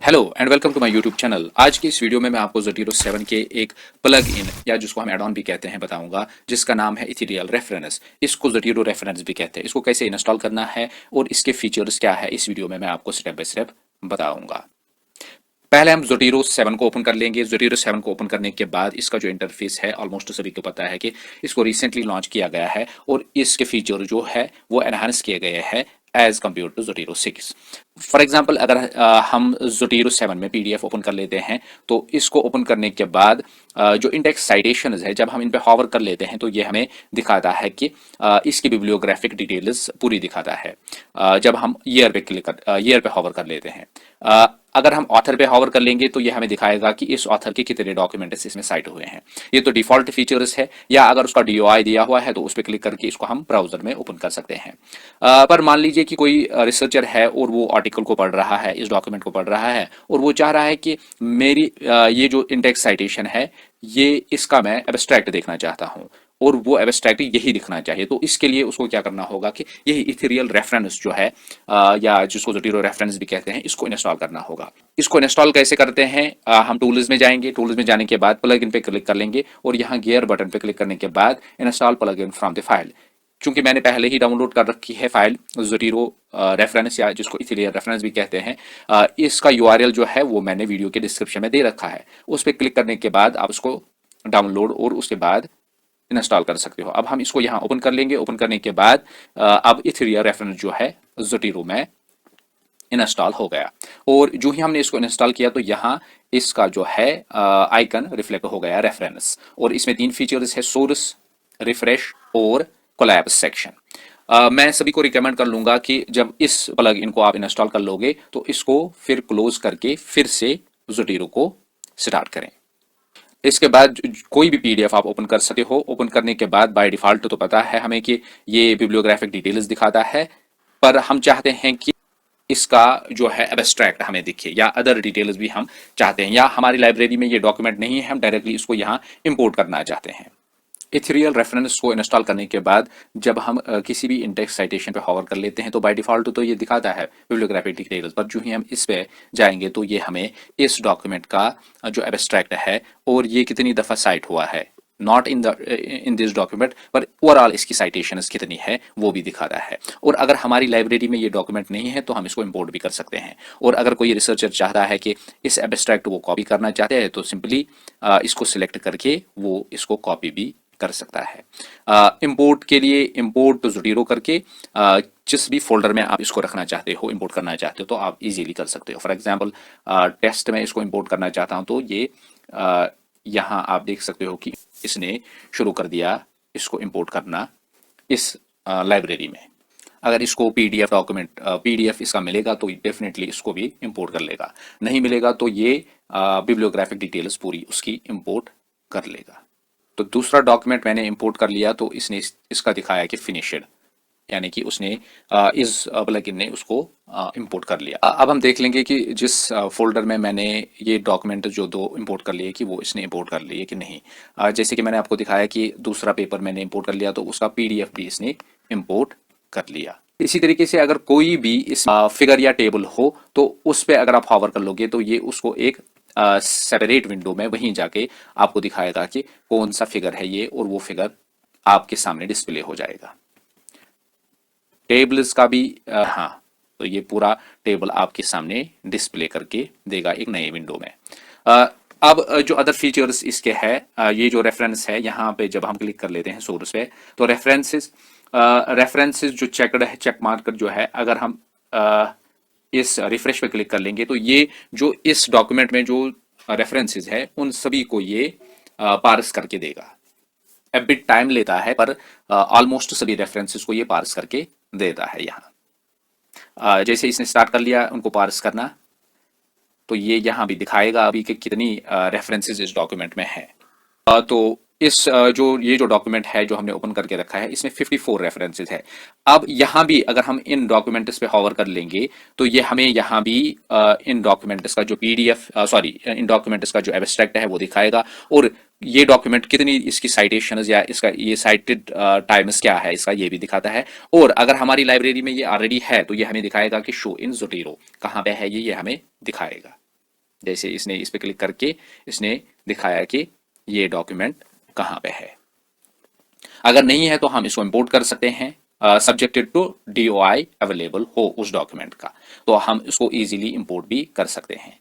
Hello and welcome to my YouTube channel. आज की इस वीडियो में मैं आपको ज़ोटीरो 7 के एक प्लग इन या जिसको हम एड ऑन भी कहते हैं बताऊंगा, जिसका नाम है इथेरियल रेफरेंस। इसको ज़ोटीरो रेफरेंस भी कहते हैं। इसको कैसे इंस्टॉल करना है और इसके फीचर्स क्या है, इस वीडियो में मैं आपको स्टेप बाय स्टेप बताऊंगा। पहले हम ज़ोटीरो 7 को ओपन कर लेंगे। ज़ोटीरो 7 को ओपन करने के बाद इसका जो इंटरफेस है ऑलमोस्ट सभी को पता है कि इसको रिसेंटली लॉन्च किया गया है और इसके फीचर जो है वो एनहांस किए गए हैं एज कम्पेयर टू ज़ोटीरो 6। फॉर एग्जाम्पल अगर हम ज़ोटीरो 7 में पीडीएफ ओपन कर लेते हैं तो इसको ओपन करने के बाद जो इंडेक्स साइटेशंस है, जब हम इन पे हॉवर कर लेते हैं तो ये हमें दिखाता है कि इसकी बिब्लियोग्राफिक डिटेल्स पूरी दिखाता है। जब हम ईयर पे ईयर पे हॉवर कर लेते हैं, अगर हम ऑथर पे हॉवर कर लेंगे तो ये हमें दिखाएगा कि इस ऑथर के कितने डॉक्यूमेंट्स इसमें साइट हुए हैं। ये तो डिफॉल्ट फीचर्स है, या अगर उसका डीओआई दिया हुआ है तो उस पर क्लिक करके इसको हम ब्राउजर में ओपन कर सकते हैं। पर मान लीजिए कि कोई रिसर्चर है और वो आर्टिकल को पढ़ रहा है, इस डॉक्यूमेंट को पढ़ रहा है और वो चाह रहा है कि मेरी ये जो इंडेक्स साइटेशन है ये इसका मैं एब्स्ट्रैक्ट देखना चाहता हूँ और वो एब्स्ट्रैक्ट यही दिखना चाहिए। तो इसके लिए उसको क्या करना होगा कि यही इथेरियल रेफरेंस जो है या जिसको ज़ोटीरो रेफरेंस भी कहते हैं, इसको इंस्टॉल करना होगा। इसको इंस्टॉल कैसे करते हैं? हम टूल्स में जाएंगे। टूल्स में जाने के बाद प्लग इन पे क्लिक कर लेंगे और यहाँ गियर बटन पे क्लिक करने के बाद install plug in from the file. चूंकि मैंने पहले ही डाउनलोड कर रखी है फाइल ज़ोटीरो रेफरेंस या जिसको इथेरियल रेफरेंस भी कहते हैं, इसका यूआरएल जो है वो मैंने वीडियो के डिस्क्रिप्शन में दे रखा है। उस पर क्लिक करने के बाद आप उसको डाउनलोड और उसके बाद इंस्टॉल कर सकते हो। अब हम इसको यहाँ ओपन कर लेंगे। ओपन करने के बाद अब इथेरियल रेफरेंस जो है ज़ोटीरो में इंस्टॉल हो गया और जो ही हमने इसको इंस्टॉल किया तो यहाँ इसका जो है आइकन रिफ्लेक्ट हो गया रेफरेंस। और इसमें तीन फीचर्स है: सोर्स, रिफ्रेश और कोलैब सेक्शन। मैं सभी को रिकमेंड कर लूंगा कि जब इस प्लग इनको आप इंस्टॉल कर लोगे तो इसको फिर क्लोज करके फिर से ज़ोटीरो को स्टार्ट करें। इसके बाद कोई भी पीडीएफ आप ओपन कर सकते हो। ओपन करने के बाद बाय डिफॉल्ट तो पता है हमें कि ये बिब्लियोग्राफिक डिटेल्स दिखाता है, पर हम चाहते हैं कि इसका जो है एब्स्ट्रैक्ट हमें दिखे या अदर डिटेल्स भी हम चाहते हैं, या हमारी लाइब्रेरी में ये डॉक्यूमेंट नहीं है, हम डायरेक्टली इसको यहाँ इंपोर्ट करना चाहते हैं। इथेरियल रेफरेंस को इंस्टॉल करने के बाद जब हम किसी भी इंडेक्स साइटेशन पे हॉवर कर लेते हैं तो बाय डिफॉल्ट तो ये दिखाता है बिब्लियोग्राफिक डिटेल्स, पर जो ही हम इस पे जाएंगे तो ये हमें इस डॉक्यूमेंट का जो एब्स्ट्रैक्ट है और ये कितनी दफ़ा साइट हुआ है, नॉट इन दिस डॉक्यूमेंट पर ओवरऑल इसकी साइटेशंस कितनी है वो भी दिखाता है। और अगर हमारी लाइब्रेरी में ये डॉक्यूमेंट नहीं है तो हम इसको इंपोर्ट भी कर सकते हैं। और अगर कोई रिसर्चर चाहता है कि इस एब्स्ट्रैक्ट वो कॉपी करना चाहते हैं तो सिंपली इसको सिलेक्ट करके वो इसको कॉपी भी कर सकता है। इंपोर्ट के लिए इंपोर्ट तो ज़ोटीरो करके जिस भी फोल्डर में आप इसको रखना चाहते हो, इंपोर्ट करना चाहते हो तो आप इजीली कर सकते हो। फॉर एग्जांपल टेस्ट में इसको इंपोर्ट करना चाहता हूं तो ये यहाँ आप देख सकते हो कि इसने शुरू कर दिया इसको इंपोर्ट करना इस लाइब्रेरी में। अगर इसको पीडीएफ डॉक्यूमेंट पीडीएफ इसका मिलेगा तो डेफिनेटली इसको भी इंपोर्ट कर लेगा, नहीं मिलेगा तो ये बिब्लियोग्राफिक डिटेल्स पूरी उसकी इंपोर्ट कर लेगा। तो दूसरा डॉक्यूमेंट मैंने इंपोर्ट कर लिया तो इसने इसका दिखाया कि फिनिश्ड, यानी कि उसने इस प्लगइन ने उसको इंपोर्ट कर लिया। अब हम देख लेंगे कि जिस फोल्डर में मैंने ये डॉक्यूमेंट जो दो इंपोर्ट कर लिए कि वो इसने इंपोर्ट कर लिए कि नहीं। जैसे कि मैंने आपको दिखाया कि दूसरा पेपर मैंने इंपोर्ट कर लिया तो उसका पीडीएफ भी इसने इंपोर्ट कर लिया। इसी तरीके से अगर कोई भी इस फिगर या टेबल हो तो उस पर अगर आप हॉवर कर लोगे तो ये उसको एक सेपरेट विंडो में वहीं जाके आपको दिखाएगा कि कौन सा फिगर है ये, और वो फिगर आपके सामने डिस्प्ले हो जाएगा। टेबल्स का भी हाँ, तो ये पूरा टेबल आपके सामने डिस्प्ले करके देगा एक नए विंडो में। अब जो अदर फीचर्स इसके है, ये जो रेफरेंस है यहाँ पे जब हम क्लिक कर लेते हैं सोर्स पे तो रेफरेंसेस जो चेकड है, चेक मार्कर जो है, अगर हम इस रिफ्रेश पे क्लिक कर लेंगे तो ये जो इस डॉक्यूमेंट में जो रेफरेंसेस है उन सभी को ये पार्स करके देगा। ए बिट टाइम लेता है पर ऑलमोस्ट सभी रेफरेंसेस को ये पार्स करके देता है। यहाँ जैसे इसने स्टार्ट कर लिया उनको पार्स करना तो ये यहाँ भी दिखाएगा अभी कि कितनी रेफरेंसेस इस डॉक्यूमेंट में है। तो इस जो ये जो डॉक्यूमेंट है जो हमने ओपन करके रखा है इसमें 54 रेफरेंसेस है। अब यहाँ भी अगर हम इन डॉक्यूमेंट्स पे हॉवर कर लेंगे तो ये हमें यहाँ भी इन डॉक्यूमेंट्स का जो पीडीएफ इन डॉक्यूमेंट्स का जो एब्स्ट्रैक्ट है वो दिखाएगा, और ये डॉक्यूमेंट कितनी इसकी साइटेशंस या इसका ये साइटेड टाइम्स क्या है इसका ये भी दिखाता है। और अगर हमारी लाइब्रेरी में ये ऑलरेडी है तो ये हमें दिखाएगा कि शो इन ज़ोटीरो कहाँ पे है, ये हमें दिखाएगा। जैसे इसने इस पे क्लिक करके इसने दिखाया कि ये डॉक्यूमेंट कहाँ पे है। अगर नहीं है तो हम इसको इंपोर्ट कर सकते हैं, सब्जेक्टेड टू DOI अवेलेबल हो उस डॉक्यूमेंट का, तो हम इसको इजीली इंपोर्ट भी कर सकते हैं।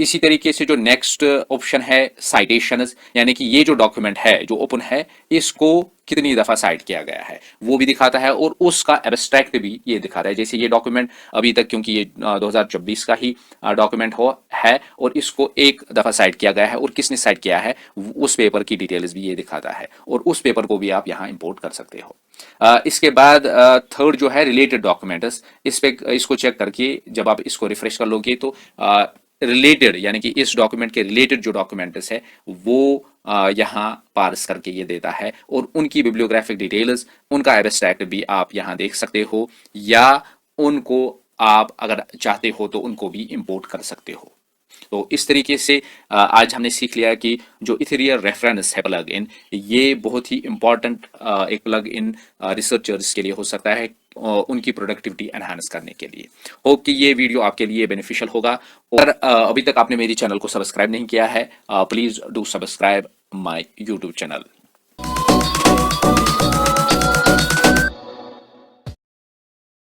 इसी तरीके से जो नेक्स्ट ऑप्शन है साइटेशंस, यानी कि ये जो डॉक्यूमेंट है जो ओपन है इसको कितनी दफा साइट किया गया है वो भी दिखाता है, और उसका एब्स्ट्रैक्ट भी ये दिखा रहा है। जैसे ये डॉक्यूमेंट अभी तक, क्योंकि ये 2024 का ही डॉक्यूमेंट हो है और इसको एक दफा साइट किया गया है और किसने साइट किया है उस पेपर की डिटेल्स भी ये दिखाता है, और उस पेपर को भी आप यहाँ इंपोर्ट कर सकते हो। इसके बाद थर्ड जो है रिलेटेड डॉक्यूमेंट्स, इस पे इसको चेक करके जब आप इसको रिफ्रेश कर लोगे तो रिलेटेड यानी कि इस डॉक्यूमेंट के रिलेटेड जो डॉक्यूमेंट्स है वो यहाँ पार्स करके ये देता है, और उनकी बिब्लियोग्राफिक डिटेल्स, उनका एब्स्ट्रैक्ट भी आप यहाँ देख सकते हो, या उनको आप अगर चाहते हो तो उनको भी इंपोर्ट कर सकते हो। तो इस तरीके से आज हमने सीख लिया कि जो इथेरियल रेफरेंस है प्लग इन, ये बहुत ही इंपॉर्टेंट एक प्लग इन रिसर्चर्स के लिए हो सकता है, उनकी प्रोडक्टिविटी एनहांस करने के लिए। होप कि ये वीडियो आपके लिए बेनिफिशियल होगा, और अभी तक आपने मेरी चैनल को सब्सक्राइब नहीं किया है, please do subscribe my YouTube channel.